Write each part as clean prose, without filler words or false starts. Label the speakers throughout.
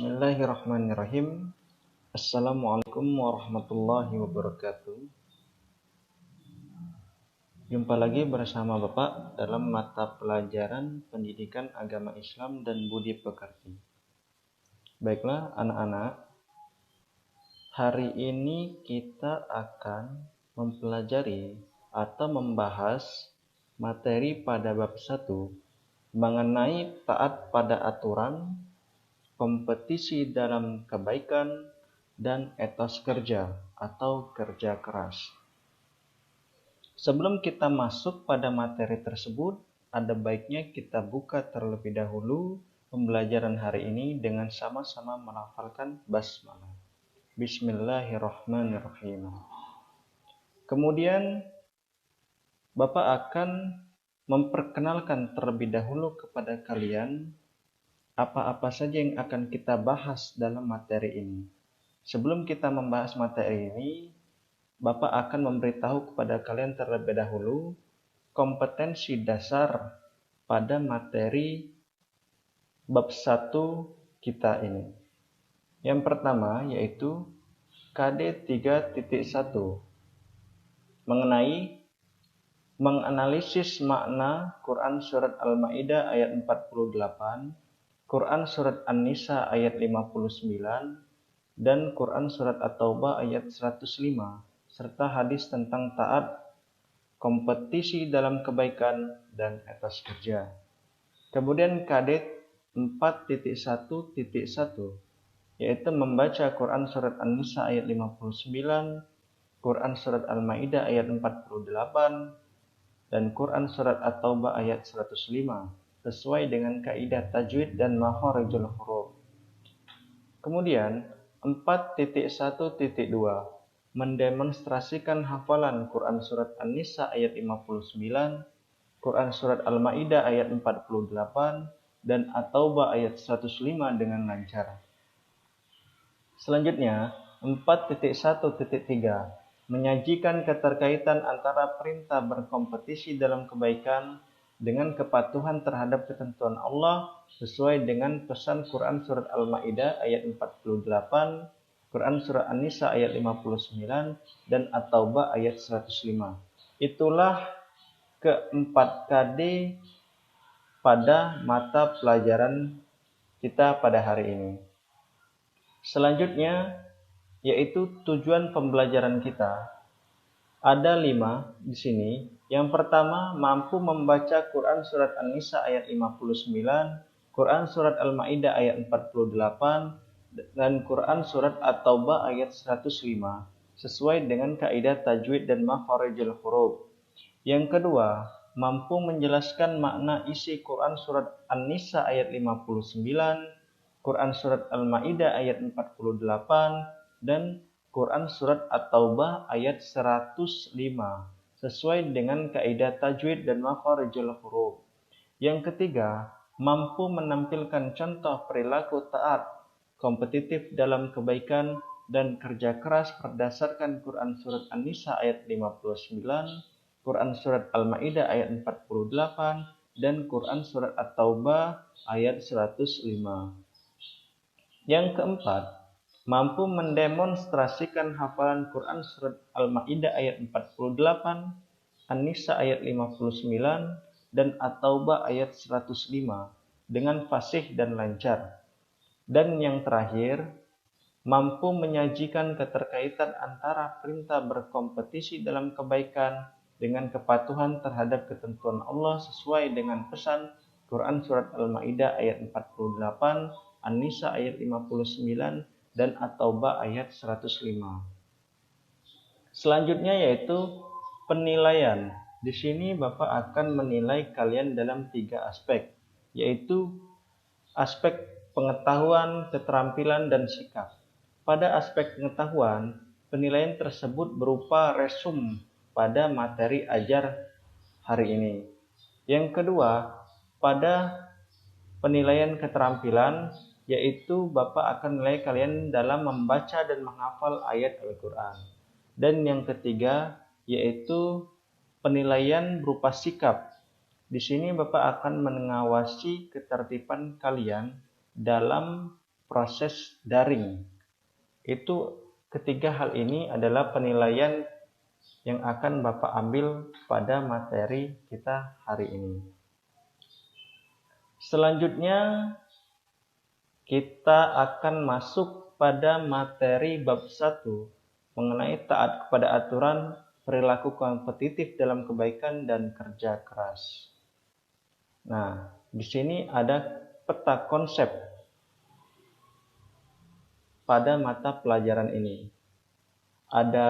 Speaker 1: Bismillahirrahmanirrahim. Assalamualaikum warahmatullahi wabarakatuh. Jumpa lagi bersama Bapak dalam mata pelajaran Pendidikan Agama Islam dan Budi Pekerti. Baiklah anak-anak, hari ini kita akan mempelajari atau membahas materi pada bab 1 mengenai taat pada aturan, kompetisi dalam kebaikan, dan etos kerja atau kerja keras. Sebelum kita masuk pada materi tersebut, ada baiknya kita buka terlebih dahulu pembelajaran hari ini dengan sama-sama melafalkan basmalah. Bismillahirrahmanirrahim. Kemudian Bapak akan memperkenalkan terlebih dahulu kepada kalian apa-apa saja yang akan kita bahas dalam materi ini. Sebelum kita membahas materi ini, Bapak akan memberitahu kepada kalian terlebih dahulu kompetensi dasar pada materi bab 1 kita ini. Yang pertama yaitu KD 3.1 mengenai menganalisis makna Quran Surat Al-Ma'idah ayat 48, Quran Surat An-Nisa ayat 59, dan Quran Surat At-Taubah ayat 105, serta hadis tentang taat, kompetisi dalam kebaikan, dan etos kerja. Kemudian KD 4.1.1 yaitu membaca Quran Surat An-Nisa ayat 59, Quran Surat Al-Ma'idah ayat 48, dan Quran Surat At-Taubah ayat 105. Sesuai dengan kaidah tajwid dan makharijul huruf. Kemudian 4.1.2 mendemonstrasikan hafalan Quran Surat An-Nisa ayat 59, Quran Surat Al-Ma'idah ayat 48, dan At-Taubah ayat 105 dengan lancar. Selanjutnya 4.1.3 menyajikan keterkaitan antara perintah berkompetisi dalam kebaikan dengan kepatuhan terhadap ketentuan Allah sesuai dengan pesan Quran Surat Al-Ma'idah ayat 48, Quran Surat An-Nisa ayat 59, dan At-Taubah ayat 105. Itulah keempat KD pada mata pelajaran kita pada hari ini. Selanjutnya yaitu tujuan pembelajaran kita. Ada 5 di sini. Yang pertama, mampu membaca Quran Surat An-Nisa ayat 59, Quran Surat Al-Ma'idah ayat 48, dan Quran Surat At-Taubah ayat 105, sesuai dengan kaidah tajwid dan makharijul huruf. Yang kedua, mampu menjelaskan makna isi Quran Surat An-Nisa ayat 59, Quran Surat Al-Ma'idah ayat 48, dan Quran Surat At-Taubah ayat 105. Sesuai dengan kaidah tajwid dan makharijul huruf. Yang ketiga, mampu menampilkan contoh perilaku taat, kompetitif dalam kebaikan, dan kerja keras berdasarkan Quran Surat An-Nisa ayat 59, Quran Surat Al-Ma'idah ayat 48, dan Quran Surat At-Taubah ayat 105. Yang keempat, mampu mendemonstrasikan hafalan Quran Surat Al-Ma'idah ayat 48, An-Nisa ayat 59, dan At-Taubah ayat 105 dengan fasih dan lancar. Dan yang terakhir, mampu menyajikan keterkaitan antara perintah berkompetisi dalam kebaikan dengan kepatuhan terhadap ketentuan Allah sesuai dengan pesan Quran Surat Al-Ma'idah ayat 48, An-Nisa ayat 59, dan At-Taubah ayat 105. Selanjutnya yaitu penilaian. Di sini Bapak akan menilai kalian dalam 3 aspek, yaitu aspek pengetahuan, keterampilan, dan sikap. Pada aspek pengetahuan, penilaian tersebut berupa resum pada materi ajar hari ini. Yang kedua, pada penilaian keterampilan, yaitu Bapak akan menilai kalian dalam membaca dan menghafal ayat Al-Quran. Dan yang ketiga, yaitu penilaian berupa sikap. Di sini Bapak akan mengawasi ketertiban kalian dalam proses daring. Itu ketiga hal ini adalah penilaian yang akan Bapak ambil pada materi kita hari ini. Selanjutnya kita akan masuk pada materi bab 1 mengenai taat kepada aturan, perilaku kompetitif dalam kebaikan dan kerja keras. Nah, di sini ada peta konsep pada mata pelajaran ini. Ada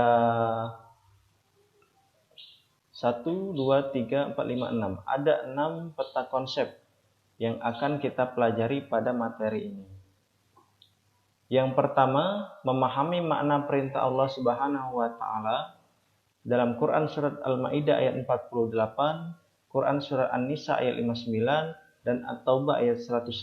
Speaker 1: 1, 2, 3, 4, 5, 6. Ada 6 peta konsep yang akan kita pelajari pada materi ini. Yang pertama, memahami makna perintah Allah Subhanahu wa taala dalam Quran surat Al-Maidah ayat 48, Quran surat An-Nisa ayat 59 dan At-Taubah ayat 105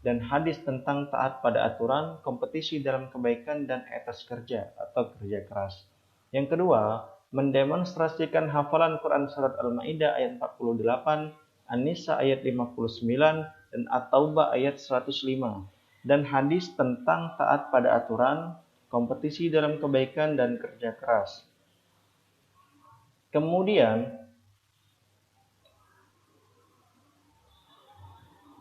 Speaker 1: dan hadis tentang taat pada aturan, kompetisi dalam kebaikan dan etos kerja atau kerja keras. Yang kedua, mendemonstrasikan hafalan Quran surat Al-Maidah ayat 48, An-Nisa ayat 59 dan At-Taubah ayat 105 dan hadis tentang taat pada aturan, kompetisi dalam kebaikan dan kerja keras. Kemudian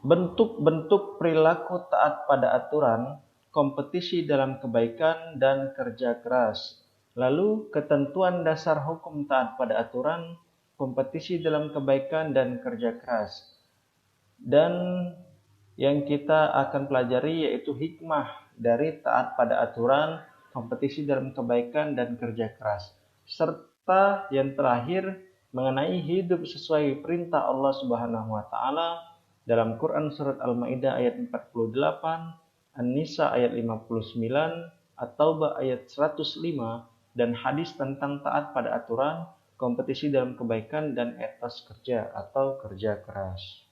Speaker 1: bentuk-bentuk perilaku taat pada aturan, kompetisi dalam kebaikan dan kerja keras. Lalu ketentuan dasar hukum taat pada aturan, kompetisi dalam kebaikan dan kerja keras. Dan yang kita akan pelajari yaitu hikmah dari taat pada aturan, kompetisi dalam kebaikan dan kerja keras. Serta yang terakhir mengenai hidup sesuai perintah Allah Subhanahu wa taala dalam Quran surat Al-Maidah ayat 48, An-Nisa ayat 59, At-Taubah ayat 105 dan hadis tentang taat pada aturan, kompetisi dalam kebaikan dan etos kerja atau kerja keras.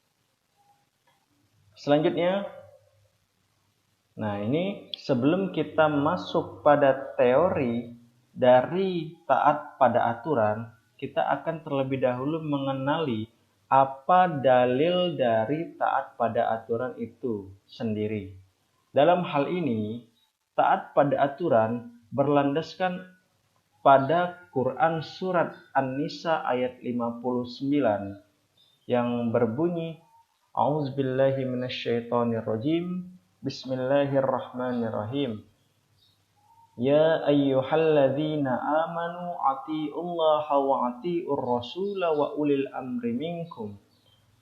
Speaker 1: Selanjutnya, nah ini sebelum kita masuk pada teori dari taat pada aturan, kita akan terlebih dahulu mengenali apa dalil dari taat pada aturan itu sendiri. Dalam hal ini, taat pada aturan berlandaskan pada Quran surat An-Nisa ayat 59 yang berbunyi A'udzubillahi minasyaitonirrajim. Bismillahirrahmanirrahim. Ya ayyuhalladzina amanu atiiullaha wa atiiur rasula wa ulil amri minkum.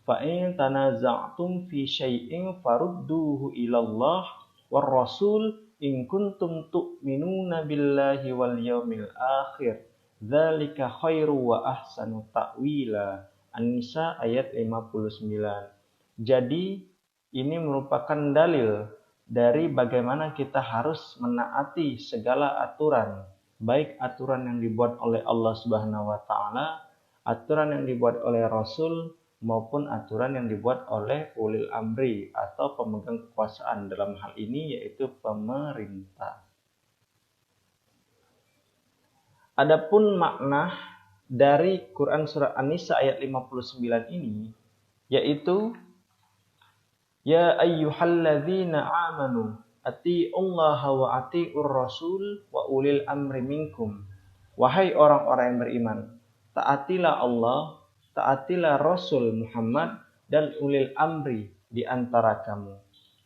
Speaker 1: Fa in tanaza'tum fi syai'in farudduhu ilallah war rasul in kuntum tu'minuna billahi wal yaumil akhir. Dzalika khairu wa ahsanu ta'wila. An-Nisa ayat 59. Jadi ini merupakan dalil dari bagaimana kita harus menaati segala aturan, baik aturan yang dibuat oleh Allah Subhanahu wa taala, aturan yang dibuat oleh Rasul maupun aturan yang dibuat oleh ulil amri atau pemegang kekuasaan dalam hal ini yaitu pemerintah. Adapun makna dari Quran surah An-Nisa ayat 59 ini yaitu Ya ayyuhalladzina amanu atiiullaha wa atiiur rasul wa ulil amri minkum. Wahai orang-orang yang beriman, taatilah Allah, taatilah Rasul Muhammad dan ulil amri di antara kamu.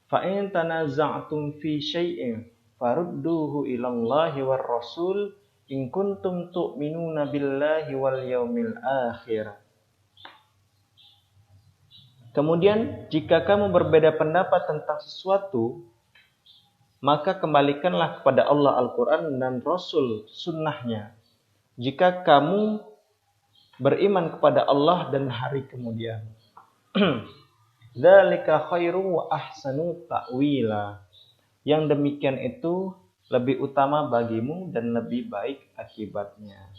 Speaker 1: Fa in tanaza'tum fi syai'in farudduhu ilallahi war rasul in kuntum tu'minuna billahi wal yaumil akhir. Kemudian, jika kamu berbeda pendapat tentang sesuatu, maka kembalikanlah kepada Allah Al-Quran dan Rasul sunnahnya. Jika kamu beriman kepada Allah dan hari kemudian. Dzalika khairu wa ahsanu ta'wila. Yang demikian itu lebih utama bagimu dan lebih baik akibatnya.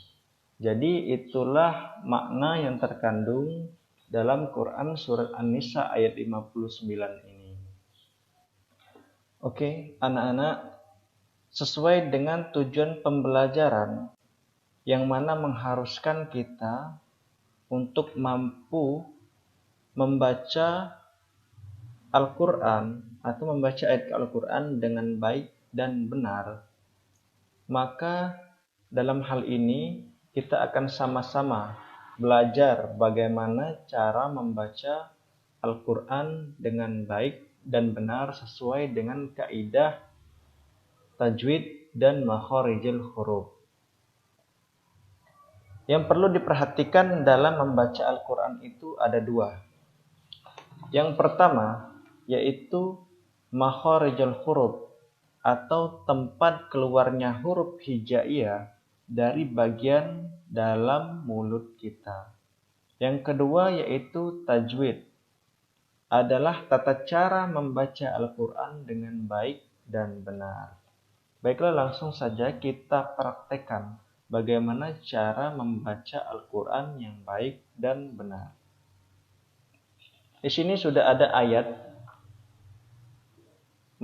Speaker 1: Jadi itulah makna yang terkandung dalam Quran surat An-Nisa ayat 59 ini. Oke, anak-anak, sesuai dengan tujuan pembelajaran yang mana mengharuskan kita untuk mampu membaca Al-Quran atau membaca ayat Al-Quran dengan baik dan benar, maka dalam hal ini kita akan sama-sama belajar bagaimana cara membaca Al-Quran dengan baik dan benar sesuai dengan kaidah tajwid dan makharijul huruf. Yang perlu diperhatikan dalam membaca Al-Quran itu ada dua. Yang pertama yaitu makharijul huruf atau tempat keluarnya huruf hijaiyah dari bagian dalam mulut kita. Yang kedua yaitu tajwid, adalah tata cara membaca Al-Quran dengan baik dan benar. Baiklah, langsung saja kita praktekkan bagaimana cara membaca Al-Quran yang baik dan benar. Di sini sudah ada ayat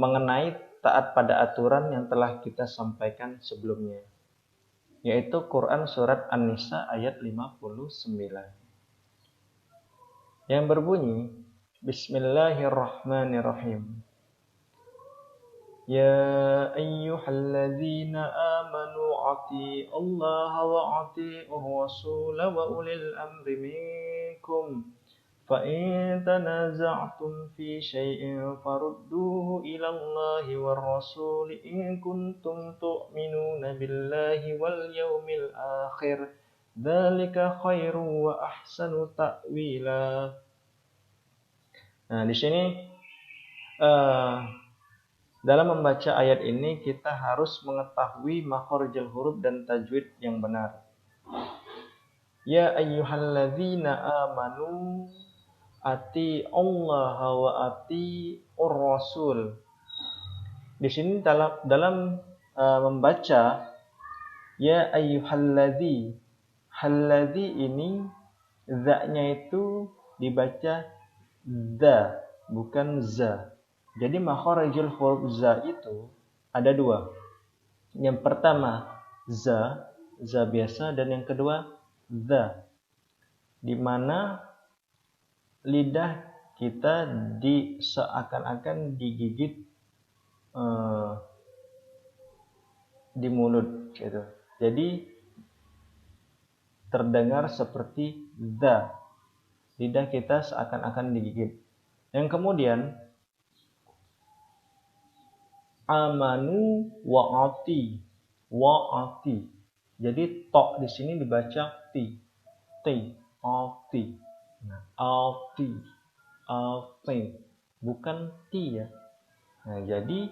Speaker 1: mengenai taat pada aturan yang telah kita sampaikan sebelumnya, yaitu Quran Surat An-Nisa ayat 59 yang berbunyi, Bismillahirrahmanirrahim. Ya ayyuhalladzina amanu ati'u Allah wa ati'ur rasul wa ulil amri minkum fa in tanaza'tum fi syai'in farudduhu ila Allah war rasul in kuntum tu'minuna billahi wal yawmil akhir dzalika khairu wa ahsanu ta'wila. Nah, di sini dalam membaca ayat ini kita harus mengetahui makharijul huruf dan tajwid yang benar. Ya ayyuhalladzina amanu ati'ullaha wa ati'ur rasul. Di sini dalam membaca ya ayyuhalladzi, halladzi ini za-nya itu dibaca za, bukan za. Jadi makharijul huruf za itu ada dua. Yang pertama za biasa, dan yang kedua za, di mana lidah kita seakan-akan digigit di mulut gitu. Jadi terdengar seperti za. Lidah kita seakan-akan digigit. Yang kemudian amanu wa ati. Jadi to di sini dibaca ti. Ati. Nah, ati. Bukan ti ya. Nah, jadi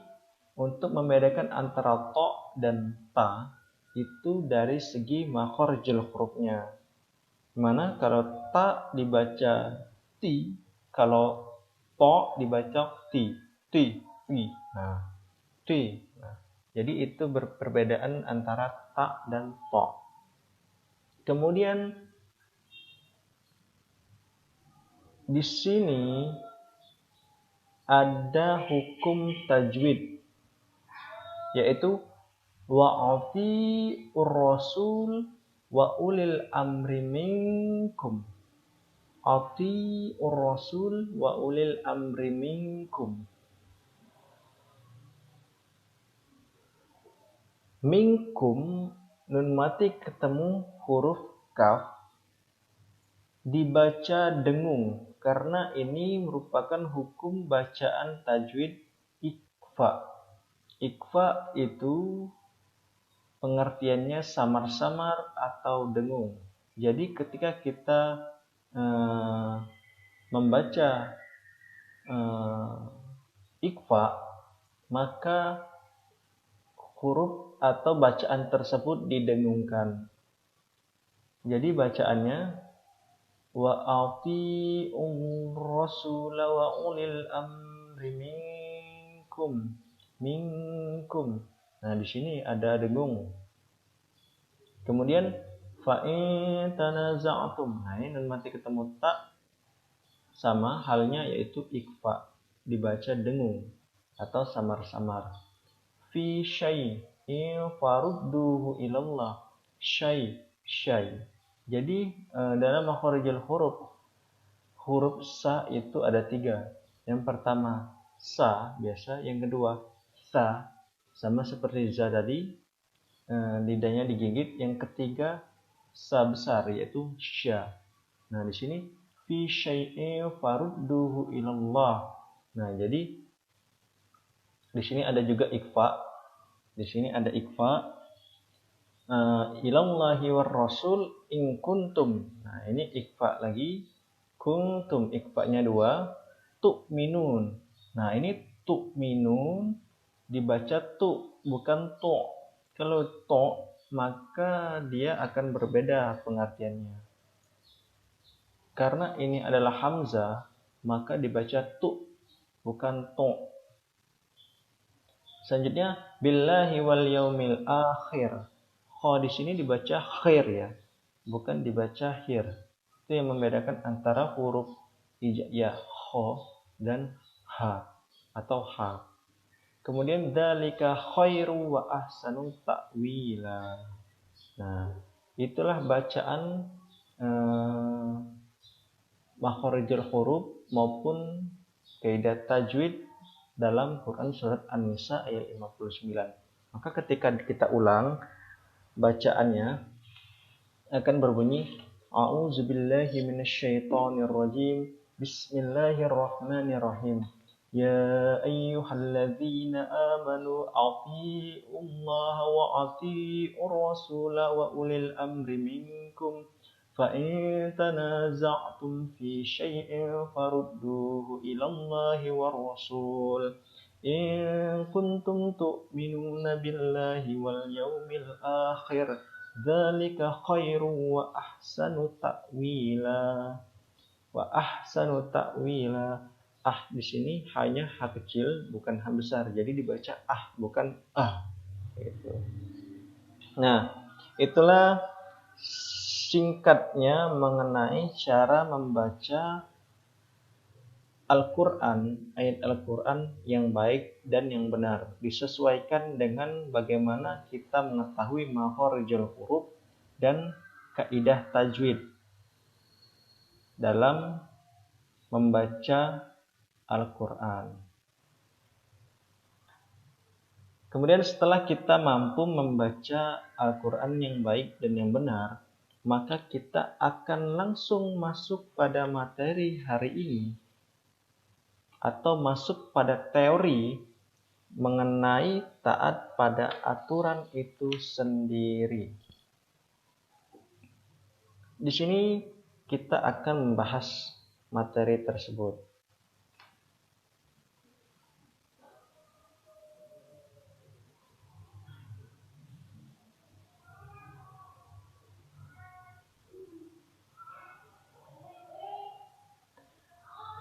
Speaker 1: untuk membedakan antara to dan ta itu dari segi makharijul hurufnya. Dimana kalau ta dibaca ti, kalau to dibaca ti. Nah, ti. Nah, jadi itu perbedaan antara ta dan to. Kemudian di sini ada hukum tajwid, yaitu wa'ati'ur rasul wa ulil amri minkum. Ati'ur rasul wa ulil amri minkum. Minkum, nun mati ketemu huruf kaf, dibaca dengung karena ini merupakan hukum bacaan tajwid ikfa. Ikfa itu pengertiannya samar-samar atau dengung. Jadi ketika kita membaca ikfa, maka huruf atau bacaan tersebut didengungkan. Jadi bacaannya wa ati'ur rasul wa ulil amri minkum. Nah, di sini ada dengung. Kemudian fa in tanaza'tum. Nah, ini nun mati ketemu ta, sama halnya yaitu ikfa, dibaca dengung atau samar-samar. Fi syai'in farudduhu ilallah. Syai. Jadi dalam makharijul huruf sa itu ada 3. Yang pertama sa biasa, yang kedua sa sama seperti za tadi, lidahnya digigit. Yang ketiga sa besar yaitu sya. Nah, di sini fi syai'in farudduhu ilallah. Nah, jadi di sini ada juga ikfa. Di sini ada ikfa. Ilallahi war rasul in kuntum. Nah, ini ikfa lagi. Kuntum ikfanya 2. Tu'minun. Nah, ini tu'minun dibaca tu, bukan to. Kalau to, maka dia akan berbeda pengertiannya. Karena ini adalah hamzah, maka dibaca tu, bukan to. Selanjutnya billahi wal yaumil akhir. Kho di sini dibaca khair ya, bukan dibaca hir. Itu yang membedakan antara huruf hijaiyah kho dan ha atau ha. Kemudian dzalika khairu wa ahsanu ta'wila. Nah, itulah bacaan makharijul huruf maupun kaidah tajwid dalam Quran surat An-Nisa ayat 59. Maka ketika kita ulang bacaannya akan berbunyi A'udzubillahi minasyaitonirrajim. Bismillahirrahmanirrahim. Ya ayyuhalladzina amanu atii'ullaha wa atii'ur rasula wa ulil amri minkum. فَإِن تَنَازَعْتُمْ فِي شَيْءٍ فَرُدُّوهُ إِلَى اللَّهِ وَالرَّسُولِ إِن كُنتُمْ تُؤْمِنُونَ بِاللَّهِ وَالْيَوْمِ الْآخِرِ ذَلِكَ خَيْرٌ وَأَحْسَنُ تَأْوِيلًا. Di sini hanya ha kecil, bukan ha besar. Jadi dibaca bukan gitu. Nah, itulah singkatnya mengenai cara membaca Al-Quran, ayat Al-Quran yang baik dan yang benar, disesuaikan dengan bagaimana kita mengetahui makharijul huruf dan kaidah tajwid dalam membaca Al-Quran. Kemudian setelah kita mampu membaca Al-Quran yang baik dan yang benar, maka kita akan langsung masuk pada materi hari ini atau masuk pada teori mengenai taat pada aturan itu sendiri. Di sini kita akan membahas materi tersebut.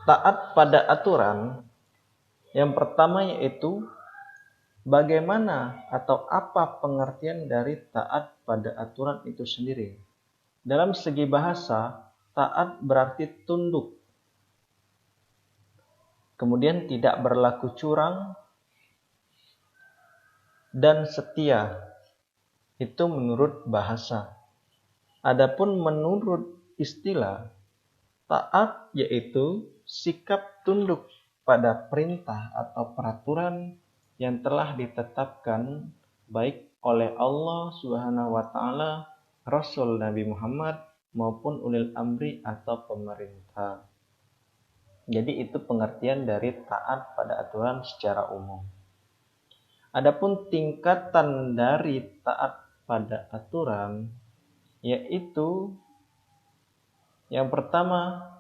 Speaker 1: Taat pada aturan yang pertama yaitu bagaimana atau apa pengertian dari taat pada aturan itu sendiri. Dalam segi bahasa, taat berarti tunduk, kemudian tidak berlaku curang, dan setia. Itu menurut bahasa. Adapun menurut istilah, taat yaitu sikap tunduk pada perintah atau peraturan yang telah ditetapkan baik oleh Allah Subhanahu wa taala, Rasul Nabi Muhammad maupun ulil amri atau pemerintah. Jadi itu pengertian dari taat pada aturan secara umum. Adapun tingkatan dari taat pada aturan yaitu yang pertama,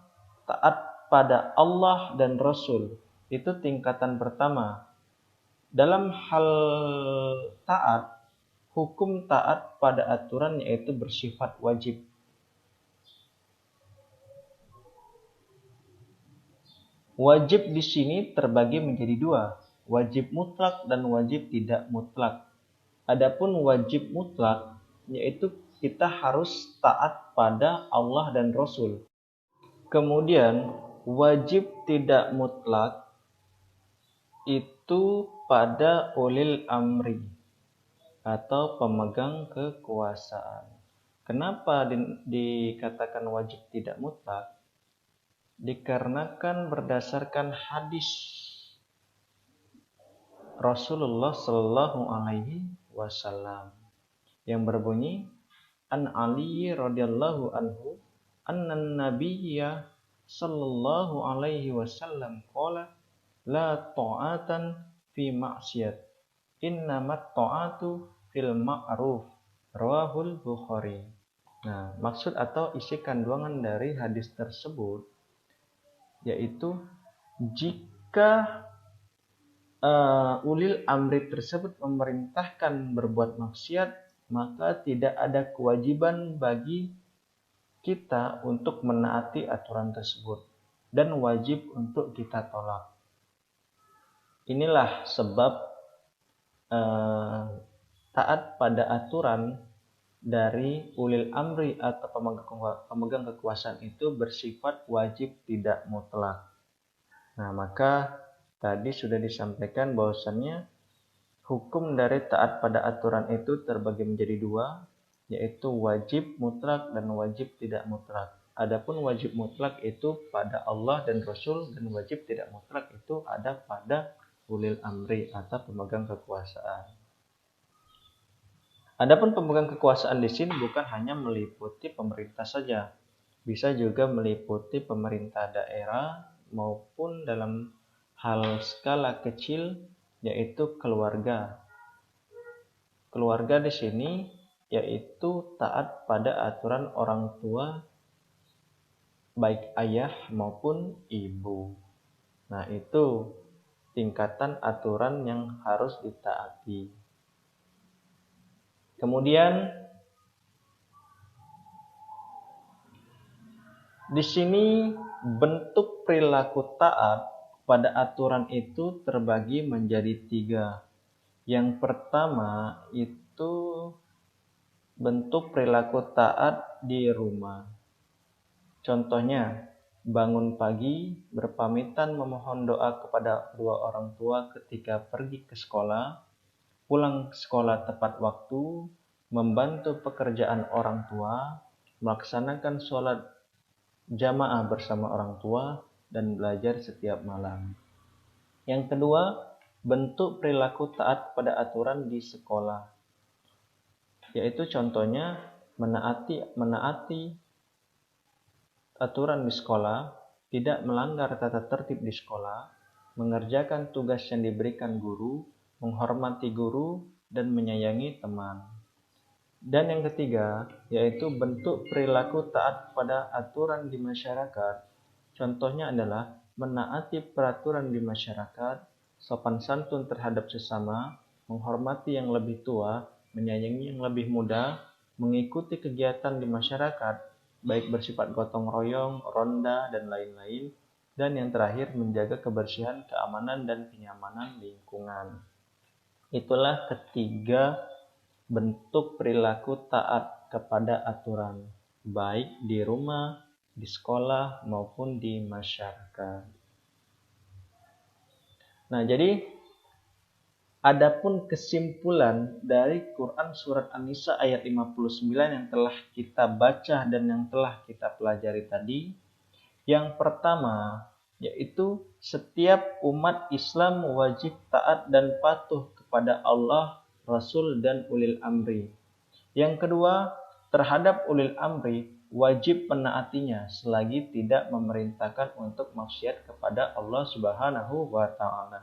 Speaker 1: taat pada Allah dan Rasul. Itu tingkatan pertama. Dalam hal taat, hukum taat pada aturan yaitu bersifat wajib. Wajib di sini terbagi menjadi 2, wajib mutlak dan wajib tidak mutlak. Adapun wajib mutlak yaitu kita harus taat pada Allah dan Rasul. Kemudian wajib tidak mutlak itu pada ulil amri atau pemegang kekuasaan. Kenapa dikatakan wajib tidak mutlak? dikarenakan berdasarkan hadis Rasulullah Shallallahu Alaihi Wasallam yang berbunyi, An Ali radhiyallahu anhu, annan nabiyya sallallahu alaihi wasallam qala la ta'atan fi ma'siyat, innamat ta'atu fil ma'ruf, rawahul Bukhari. Nah, maksud atau isi kandungan dari hadis tersebut yaitu jika ulil amri tersebut memerintahkan berbuat maksiat, maka tidak ada kewajiban bagi kita untuk menaati aturan tersebut dan wajib untuk kita tolak. Inilah sebab taat pada aturan dari ulil amri atau pemegang kekuasaan itu bersifat wajib, tidak mutlak. Nah, maka tadi sudah disampaikan bahwasannya hukum dari taat pada aturan itu terbagi menjadi dua, yaitu wajib mutlak dan wajib tidak mutlak. Adapun wajib mutlak itu pada Allah dan Rasul, dan wajib tidak mutlak itu ada pada ulil amri atau pemegang kekuasaan. Adapun pemegang kekuasaan di sini bukan hanya meliputi pemerintah saja, bisa juga meliputi pemerintah daerah maupun dalam hal skala kecil yaitu keluarga. Keluarga di sini yaitu taat pada aturan orang tua baik ayah maupun ibu. Nah, itu tingkatan aturan yang harus ditaati. Kemudian di sini bentuk perilaku taat pada aturan itu terbagi menjadi 3. Yang pertama itu bentuk perilaku taat di rumah. Contohnya, bangun pagi, berpamitan memohon doa kepada kedua orang tua ketika pergi ke sekolah, pulang ke sekolah tepat waktu, membantu pekerjaan orang tua, melaksanakan sholat jamaah bersama orang tua, dan belajar setiap malam. Yang kedua, bentuk perilaku taat pada aturan di sekolah, yaitu contohnya menaati aturan di sekolah, tidak melanggar tata tertib di sekolah, mengerjakan tugas yang diberikan guru, menghormati guru, dan menyayangi teman. Dan yang ketiga, yaitu bentuk perilaku taat pada aturan di masyarakat. Contohnya adalah menaati peraturan di masyarakat, sopan santun terhadap sesama, menghormati yang lebih tua, menyayangi yang lebih muda, mengikuti kegiatan di masyarakat, baik bersifat gotong royong, ronda, dan lain-lain. Dan yang terakhir, menjaga kebersihan, keamanan, dan kenyamanan lingkungan. Itulah ketiga bentuk perilaku taat kepada aturan, baik di rumah, di sekolah, maupun di masyarakat. Nah, jadi adapun kesimpulan dari Quran Surat An-Nisa ayat 59 yang telah kita baca dan yang telah kita pelajari tadi, yang pertama yaitu setiap umat Islam wajib taat dan patuh kepada Allah, Rasul, dan ulil amri. Yang kedua, terhadap ulil amri wajib menaatinya selagi tidak memerintahkan untuk maksiat kepada Allah Subhanahu wa Ta'ala.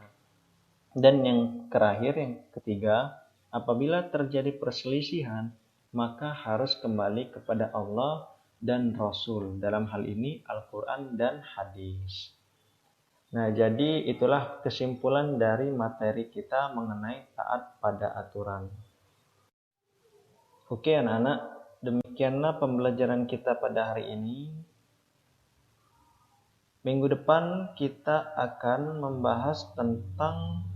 Speaker 1: Dan yang terakhir, yang ketiga, apabila terjadi perselisihan, maka harus kembali kepada Allah dan Rasul, dalam hal ini Al-Quran dan hadis. Nah, jadi itulah kesimpulan dari materi kita mengenai taat pada aturan. Oke anak-anak, demikianlah pembelajaran kita pada hari ini. Minggu depan kita akan membahas tentang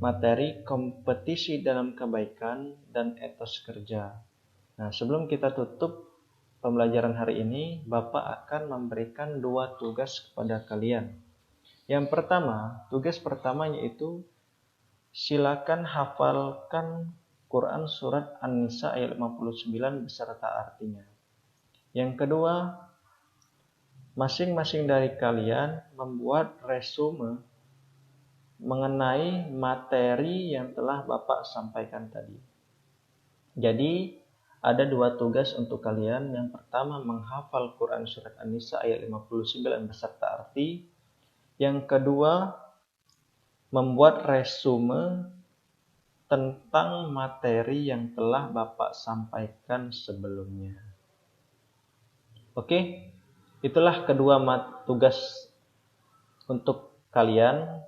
Speaker 1: materi kompetisi dalam kebaikan dan etos kerja. Nah, sebelum kita tutup pembelajaran hari ini, Bapak akan memberikan 2 tugas kepada kalian. Yang pertama, tugas pertama yaitu silakan hafalkan Quran Surat An-Nisa ayat 59 beserta artinya. Yang kedua, masing-masing dari kalian membuat resume mengenai materi yang telah Bapak sampaikan tadi. Jadi, ada 2 tugas untuk kalian. Yang pertama, menghafal Quran Surat An-Nisa ayat 59 beserta arti. Yang kedua, membuat resume tentang materi yang telah Bapak sampaikan sebelumnya. Oke, itulah kedua tugas untuk kalian.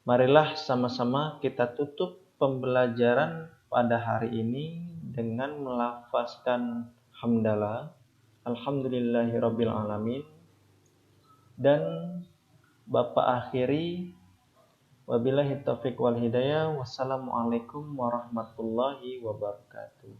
Speaker 1: Marilah sama-sama kita tutup pembelajaran pada hari ini dengan melafazkan hamdalah, alhamdulillahirabbil alamin, dan Bapak akhiri wabillahi taufiq wal hidayah. Wassalamualaikum warahmatullahi wabarakatuh.